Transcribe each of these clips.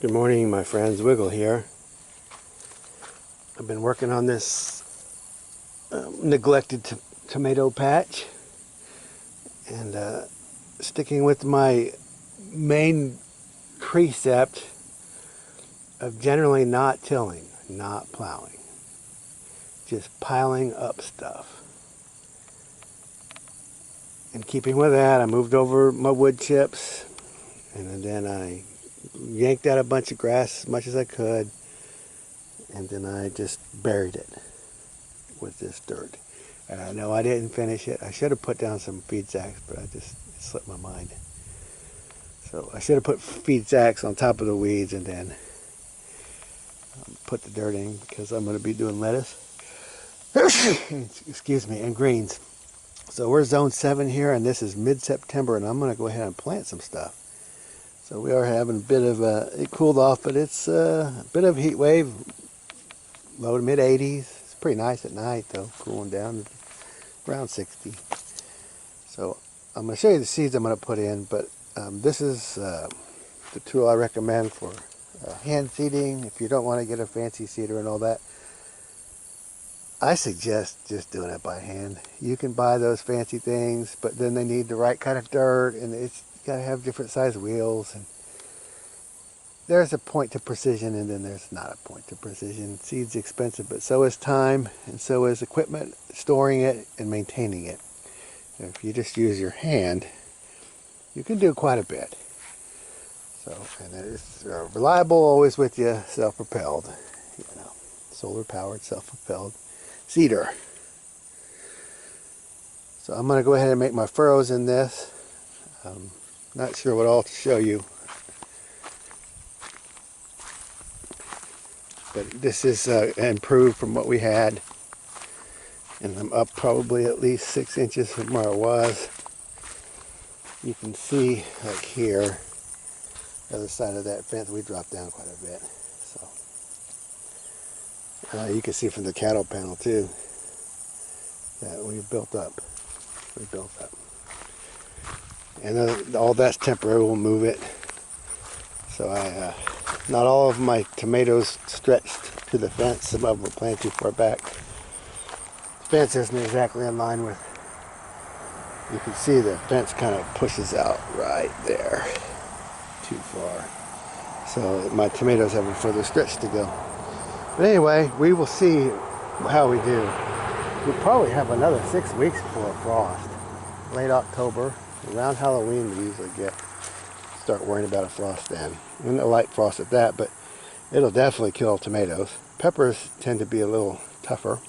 Good morning, my friends. Wiggle here. I've been working on this neglected tomato patch and sticking with my main precept of generally not tilling, not plowing, just piling up stuff. And keeping with that, I moved over my wood chips, and then I yanked out a bunch of grass as much as I could, and then I just buried it with this dirt. And I know I didn't finish it. I should have put down some feed sacks, but it slipped my mind. So I should have put feed sacks on top of the weeds and then put the dirt in, because I'm going to be doing lettuce. Excuse me, and greens. So we're zone 7 here, and this is mid-September, and I'm going to go ahead and plant some stuff. So we are having a bit of it cooled off, but it's a bit of a heat wave, low to mid 80s. It's pretty nice at night though, cooling down to around 60. So I'm going to show you the seeds I'm going to put in, but this is the tool I recommend for hand seeding. If you don't want to get a fancy seeder and all that, I suggest just doing it by hand. You can buy those fancy things, but then they need the right kind of dirt, and it's got to have different size wheels, and there's a point to precision, and then there's not a point to precision. Seed's expensive, but so is time, and so is equipment, storing it and maintaining it. If you just use your hand, you can do quite a bit. So, and it's reliable, always with you, self-propelled, solar powered, self-propelled seeder. So I'm going to go ahead and make my furrows in this. Not sure what all to show you, but this is improved from what we had, and I'm up probably at least 6 inches from where I was. You can see, like here, the other side of that fence, we dropped down quite a bit. So you can see from the cattle panel too that we built up. And all that's temporary. We'll move it. So not all of my tomatoes stretched to the fence. Some of them were planted too far back. The fence isn't exactly in line with. You can see the fence kind of pushes out right there, too far. So my tomatoes have a further stretch to go. But anyway, we will see how we do. We'll probably have another 6 weeks before frost. Late October, around Halloween, we usually start worrying about a frost then. And a light frost at that, but it'll definitely kill tomatoes. Peppers tend to be a little tougher.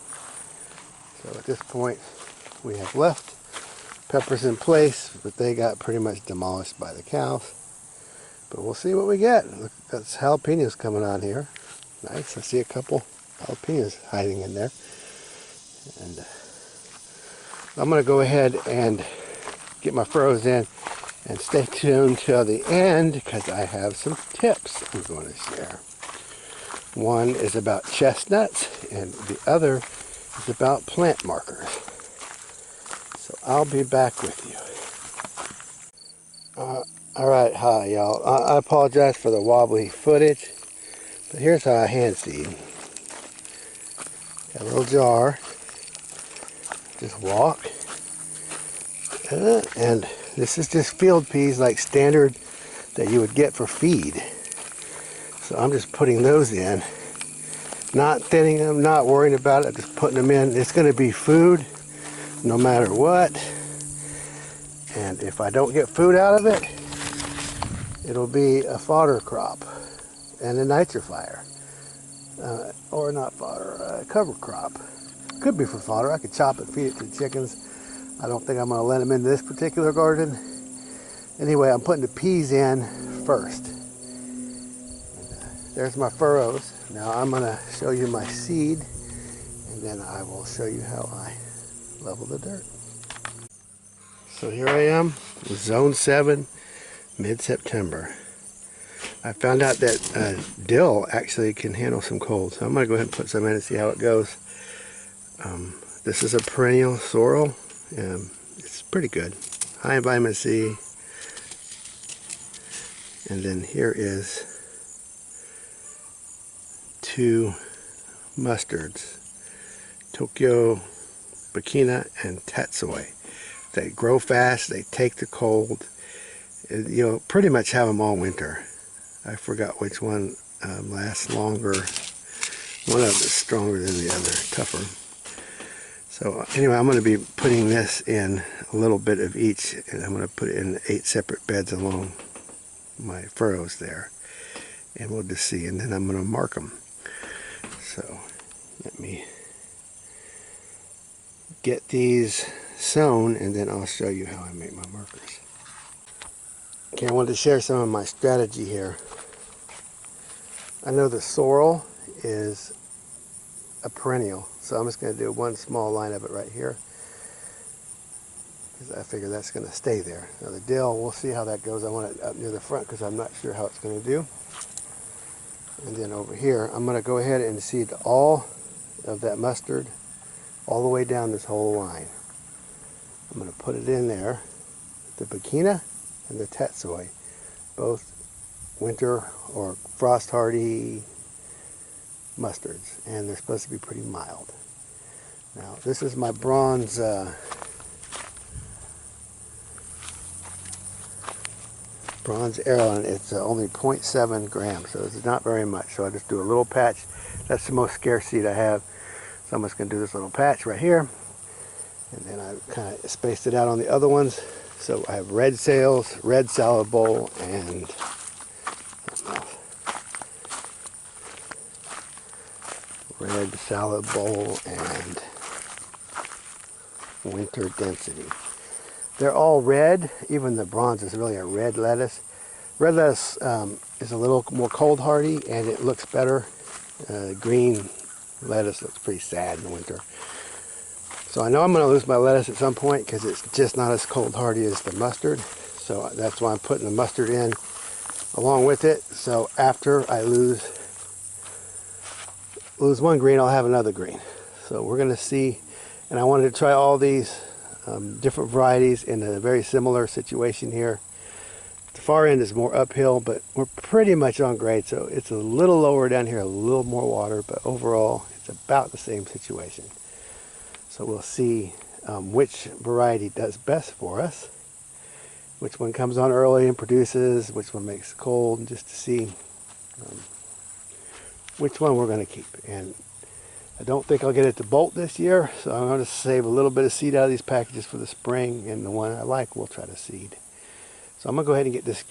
So at this point, we have left peppers in place, but they got pretty much demolished by the cows. But we'll see what we get. Look, that's jalapenos coming on here. Nice, I see a couple jalapenos hiding in there. And I'm going to go ahead and get my furrows in, and stay tuned till the end, because I have some tips I'm going to share. One is about chestnuts, and the other is about plant markers. So I'll be back with you. Alright, hi y'all. I apologize for the wobbly footage, but here's how I hand seed. Got a little jar. Just walk. And this is just field peas, like standard that you would get for feed. So I'm just putting those in. Not thinning them, not worrying about it, just putting them in. It's going to be food no matter what. And if I don't get food out of it, it'll be a fodder crop and a nitrifier. Or not fodder, a cover crop. Could be for fodder. I could chop it, feed it to the chickens. I don't think I'm going to let them in this particular garden. Anyway, I'm putting the peas in first. There's my furrows. Now I'm going to show you my seed, and then I will show you how I level the dirt. So here I am, zone 7, mid-September. I found out that dill actually can handle some cold, so I'm going to go ahead and put some in and see how it goes. This is a perennial sorrel. It's pretty good. High in vitamin C. And then here is two mustards, Tokyo, Bekena, and Tatsoi. They grow fast, they take the cold. You'll pretty much have them all winter. I forgot which one lasts longer. One of them is stronger than the other, tougher. So anyway, I'm going to be putting this in a little bit of each, and I'm going to put it in 8 separate beds along my furrows there. And we'll just see, and then I'm going to mark them. So let me get these sown, and then I'll show you how I make my markers. Okay, I wanted to share some of my strategy here. I know the sorrel is a perennial, so I'm just going to do one small line of it right here, because I figure that's going to stay there. Now the dill, we'll see how that goes. I want it up near the front because I'm not sure how it's going to do. And then over here, I'm going to go ahead and seed all of that mustard all the way down this whole line. I'm going to put it in there. The Bekena and the Tatsoi, both winter or frost hardy mustards, and they're supposed to be pretty mild. Now this is my bronze arrow, and it's only 0.7 grams, so it's not very much. So I just do a little patch. That's the most scarce seed I have, so I'm just going to do this little patch right here, and then I kind of spaced it out on the other ones. So I have red sails, red salad bowl, and red salad bowl and winter density. They're all red. Even the bronze is really a red lettuce. Red lettuce is a little more cold hardy, and it looks better. Green lettuce looks pretty sad in the winter. So I know I'm going to lose my lettuce at some point because it's just not as cold hardy as the mustard. So that's why I'm putting the mustard in along with it. So after I lose one green, I'll have another green. So we're going to see, and I wanted to try all these different varieties in a very similar situation here. The far end is more uphill, but we're pretty much on grade, so it's a little lower down here, a little more water, but overall it's about the same situation. So we'll see which variety does best for us, which one comes on early and produces, which one makes it cold, just to see which one we're going to keep. And I don't think I'll get it to bolt this year, so I'm going to save a little bit of seed out of these packages for the spring, and the one I like we'll try to seed. So I'm going to go ahead and get this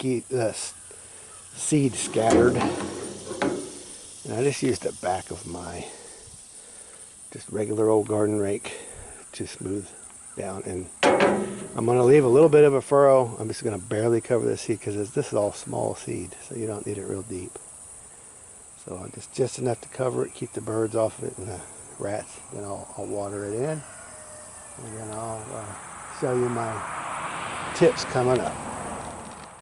seed scattered. And I just used the back of my just regular old garden rake to smooth down. And I'm going to leave a little bit of a furrow. I'm just going to barely cover the seed because this is all small seed, so you don't need it real deep. So just enough to cover it, keep the birds off of it and the rats. Then I'll water it in, and then I'll show you my tips coming up.